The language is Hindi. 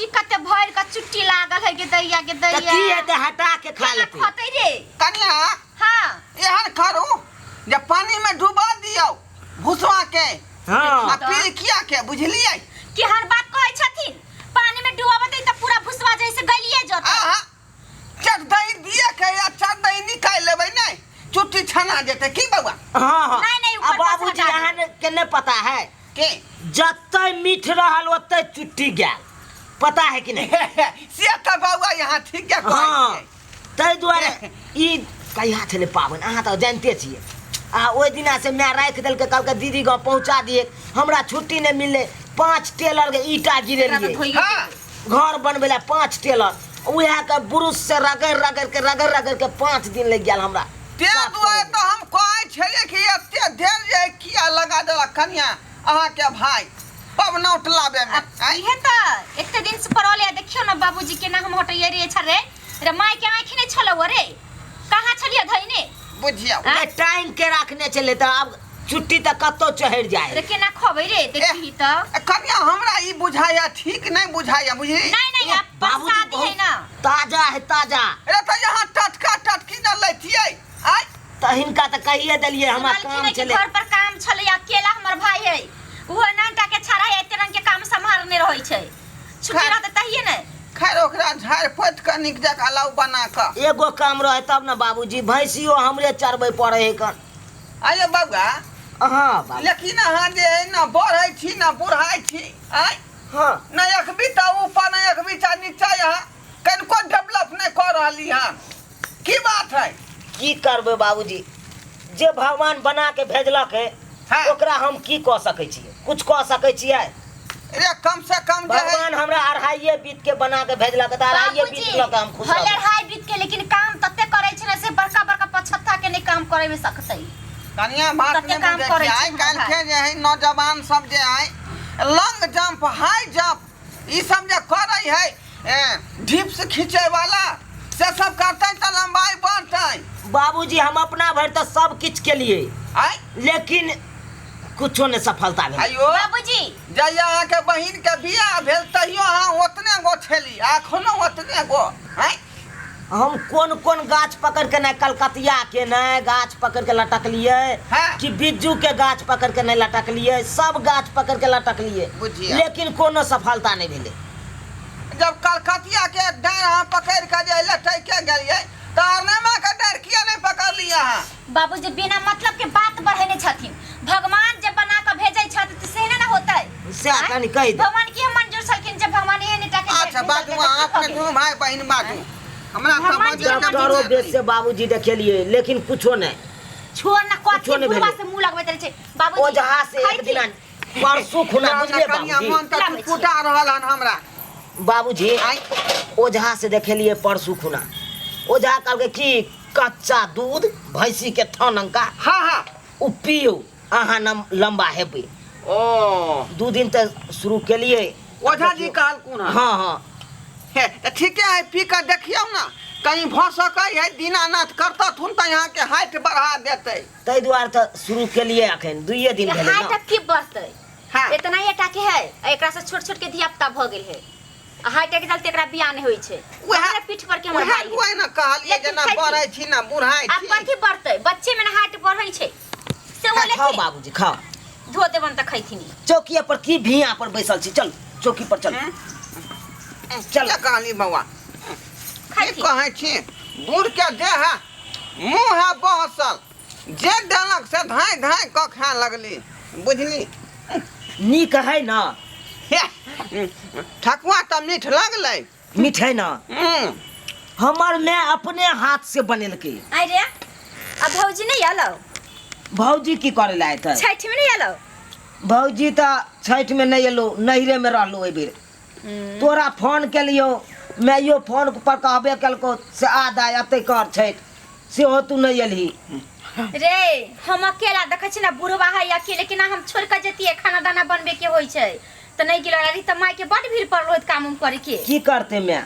बाबूजी कते भर का चुट्टी लागल है के दैया के दैया की हेते हटा के खा लेते खतै रे कन्या हां एहन करू जब पानी में डुबा दियो भुसवा के हां फिर किया के बुझलिए कि हर बात कहै छथिन पानी में डुबाबे त पूरा भुसवा जैसे गलिए जत चट दही दिए के या चट दही निकाल लेबै नहीं चुट्टी छना जेते की बाबा हां नहीं अब बाबूजी यहाँ के नहीं पता है के जत्ते मीठ रहल ओत्ते चुट्टी गया पता है कि नहीं से त बाबा यहाँ ठीक है हां तै दुआरे ई कहिया छले पावन अहाँ त जानते छिए आ ओइ दिना से मैं राख देल के कल के दीदी गांव पहुंचा दिए हमरा छुट्टी नहीं मिलले 5 टेलर के ईटा गिरेलिए हां घर बनबेला 5 टेलर उहा के बुरुस से रगड़ के 5 दिन लग गेल हमरा ते दुआरे तो हम कहै छले कि एते देर जे किया लगा देला कन्या अहाँ के भाई पब नोट लाबे में इहे त एकते दिन से परले देखियो ना बाबूजी के ना हम हटैये रे छरे रे माय के आंखी नहीं छलो रे कहां छलिए धइने बुझियो ए टाइम के रखने चले त अब छुट्टी त कतो चढ़ जाए रे केना खबै रे देखी त कन्या हमरा ई बुझाया ठीक नहीं बुझाया बुझली नहीं अब बरसाती है ना ताजा है ताजा रे त यहाँ टटका टटकी न लैथिए आई त हिनका त कहिए देलिए हमरा काम चले घर पर काम छले अकेला हमर भाई है वो नानटा के छाड़ा है एते रंग के काम संभालने रहै छै छुट्टी रहत तहिए ने खैर ओकरा झाड़ पोत के निक जका लाउ बना के एगो काम रहे तब न बाबूजी भैंसियो हमरे चरबै पड़े है कन आये बाबा हां बाबू लेकिन अहाँ जे है ना बढ़ै छी ना बुढ़ाई छी आई हां ना एक बीता ऊपर ना एक बीता नीचा यहाँ कनको डेवलप नहीं कर रहली हां की बात है की करबे बाबूजी जे भगवान बना के भेजलक है हाँ। ओकरा हम की कह सकै छियै कुछ कह सकै छियै रे कम से कम जे है भगवान हमरा अढ़ाइये बीत के बना के भेजलक त अढ़ाइये बीत लक हम खुश भले रहब हाय बीत के लेकिन काम तते करे छै ना से बड़का बड़का पछत्ता के नहीं काम करे में सकतै कनिया बात तते नहीं काम बुझे करै छी छै आई काल हम के जे है नौजवान सब जे है लॉन्ग जंप हाई जंप ई सब जे करे है ढिप्स खींचे वाला से सब करते त लंबाई बढ़ते बाबूजी हम अपना भर त सब किछ के लिए आई लेकिन कुछो ने सफलता भेल आयो बाबूजी जया अहाँ के बहिन के बियाह भेल तहियो अहाँ ओतने गो छली एखनो ओतने गो हैं हम कोन कोन गाछ पकड़ के न कलकतिया के न गाछ पकड़ के लटकलिए हाँ। कि बिज्जू के गाछ पकड़ के न लटकलिए सब गाछ पकड़ के लटकलिए बुझिया। लेकिन कोनो सफलता नहीं भेले जब कलकतिया के डार अहाँ पकड़ के जे लटक के गेलिए त अरनेमा के डार किया नहीं पकड़ लिया अहाँ बाबूजी बिना मतलब के बात बढ़ेने छथिन भगवान जब बना के भेजै छथि त से ना होतै से कनी कह दे भगवान के मंजूर छलखिन जब भगवान एहन नेता के अच्छा बाजू अपने दुनू भाई बहिन बाजू हमरा भगवान समझ जी में डॉक्टरो नहीं बेच से बाबूजी देखेलिए लेकिन कुछो नहीं छोड़ ना कुछो कोची नहीं बुढ़वा भेलै। से मुंह लगबैत रहै छै बाबूजी ओ जहां से एक दिन परसों खुना बुझले कनिया मन बाबूजी त कुटा रहल हन हमरा बाबूजी आई ओझा से देखेलिए परसों खुना ओझा कहलके कि कच्चा दूध भैंसी के थन का हां हां उ पियो अहाँ लंबा हेबै ओ 2 दिन तक शुरू के लिए ओझा जी कहल कोन हाँ हाँ है त ठीक है पी कर देखियो ना कहीं भ सकै है दीनानाथ करता थुन त यहाँ के हाइट बढ़ा देते तै दुआर त शुरू के लिए अखन 2 दिन भेलै हाय ना तक की बढ़तै हां इतना ही टाके है एकरा से छोट छोट के धिया पुता भ गेल है हाय टके चलते एकरा बियाह नहीं होई छै उहे पीठ पर के हमर भाई है। कोई ना कहलिए लेकिन जना खाइ छी। बढ़ै छी ना बुढ़ाई अब छी कथी बढ़तै बच्चे में ना हाइट बढ़ै छै से वो खाओ लेके बाबूजी खाओ धो देबन त खैथिनी चौकिया पर की भिया पर बैसल छी चल चौकी पर चल चल कहली बउआ की खैथिन कहै छी बूढ़ के देह है मुंह है बहसल जे देलक से धाय धाय क खाए लगली बुझली नीक है ना ठकुआ त मीठ लगलै मीठ है ना हमर मैं अपने हाथ से बनेलकै आई रे अब भौजी नहीं आलो भौजी की करे लाए थे छठ में नहीं आलो भौजी त छठ में नहीं एलो नहिरे में रहलो ए बेर तोरा फोन के लियो मैं यो फोन पर कहबे कलको से आ दाय अते कर छठ से हो तू नहीं एलही रे हम अकेला देखै छी ना बुढ़वा है अकेले कि ना हम छोड़ के जतिए खाना दाना बनबे के होई छै त नहीं गेल रही त माय के बड भीड़ पड़लो काम करे के की करते मैं